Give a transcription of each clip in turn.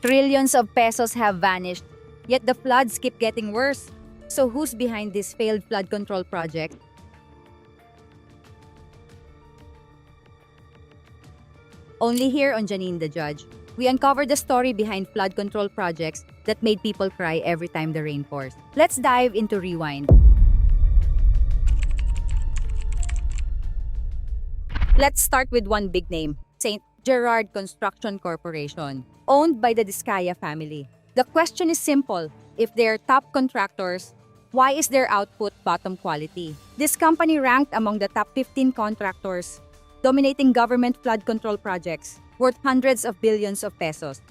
Trillions of pesos have vanished, yet the floods keep getting worse. So who's behind this failed flood control project? Only here on Janine the Judge, we uncovered the story behind flood control projects that made people cry every time the rain pours. Let's dive into Rewind. Let's start with one big name, St. Gerard Construction Corporation, owned by the Discaya family. The question is simple. If they're top contractors, why is their output bottom quality? This company ranked among the top 15 contractors, dominating government flood control projects worth hundreds of billions of pesos.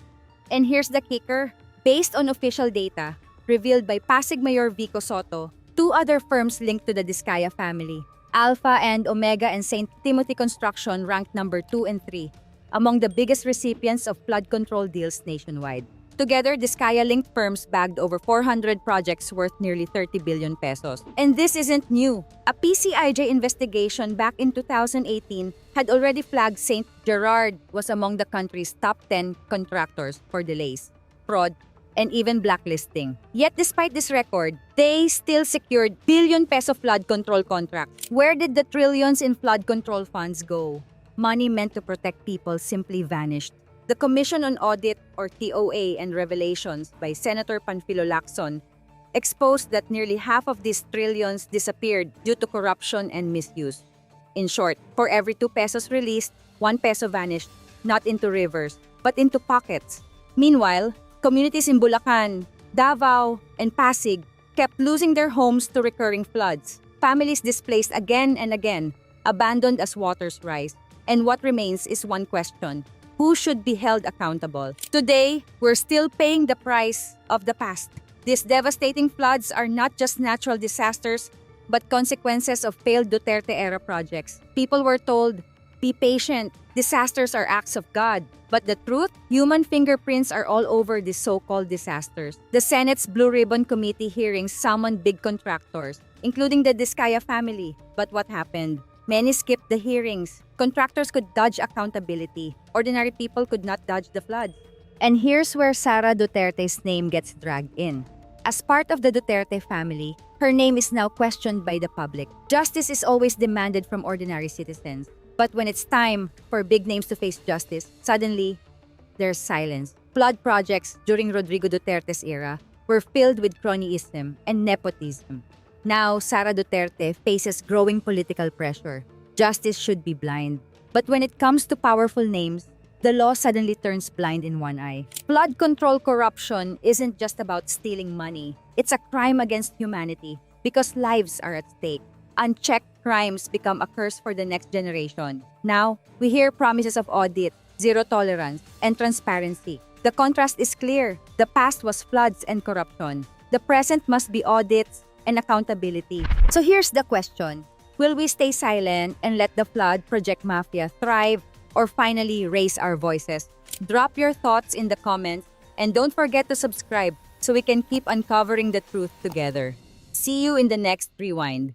And here's the kicker. Based on official data revealed by Pasig Mayor Vico Soto, two other firms linked to the Discaya family, Alpha and Omega and St. Timothy Construction, ranked number 2 and 3 among the biggest recipients of flood control deals nationwide. Together, Discaya-linked firms bagged over 400 projects worth nearly 30 billion pesos. And this isn't new. A PCIJ investigation back in 2018 had already flagged St. Gerard was among the country's top 10 contractors for delays, fraud, and even blacklisting. Yet despite this record, they still secured billion-peso flood control contracts. Where did the trillions in flood control funds go? Money meant to protect people simply vanished. The Commission on Audit, or TOA, and Revelations by Senator Panfilo Lacson exposed that nearly half of these trillions disappeared due to corruption and misuse. In short, for every 2 pesos released, 1 peso vanished, not into rivers, but into pockets. Meanwhile, communities in Bulacan, Davao, and Pasig kept losing their homes to recurring floods. Families displaced again and again, abandoned as waters rise. And what remains is one question: who should be held accountable? Today, we're still paying the price of the past. These devastating floods are not just natural disasters, but consequences of failed Duterte-era projects. People were told, be patient, disasters are acts of God. But the truth? Human fingerprints are all over these so-called disasters. The Senate's Blue Ribbon Committee hearings summoned big contractors, including the Discaya family. But what happened? Many skipped the hearings. Contractors could dodge accountability. Ordinary people could not dodge the flood. And here's where Sara Duterte's name gets dragged in. As part of the Duterte family, her name is now questioned by the public. Justice is always demanded from ordinary citizens. But when it's time for big names to face justice, suddenly, there's silence. Flood projects during Rodrigo Duterte's era were filled with cronyism and nepotism. Now, Sara Duterte faces growing political pressure. Justice should be blind. But when it comes to powerful names, the law suddenly turns blind in one eye. Flood control corruption isn't just about stealing money. It's a crime against humanity because lives are at stake. Unchecked crimes become a curse for the next generation. Now, we hear promises of audit, zero tolerance, and transparency. The contrast is clear. The past was floods and corruption. The present must be audits and accountability. So here's the question. Will we stay silent and let the flood project mafia thrive, or finally raise our voices? Drop your thoughts in the comments and don't forget to subscribe so we can keep uncovering the truth together. See you in the next Rewind.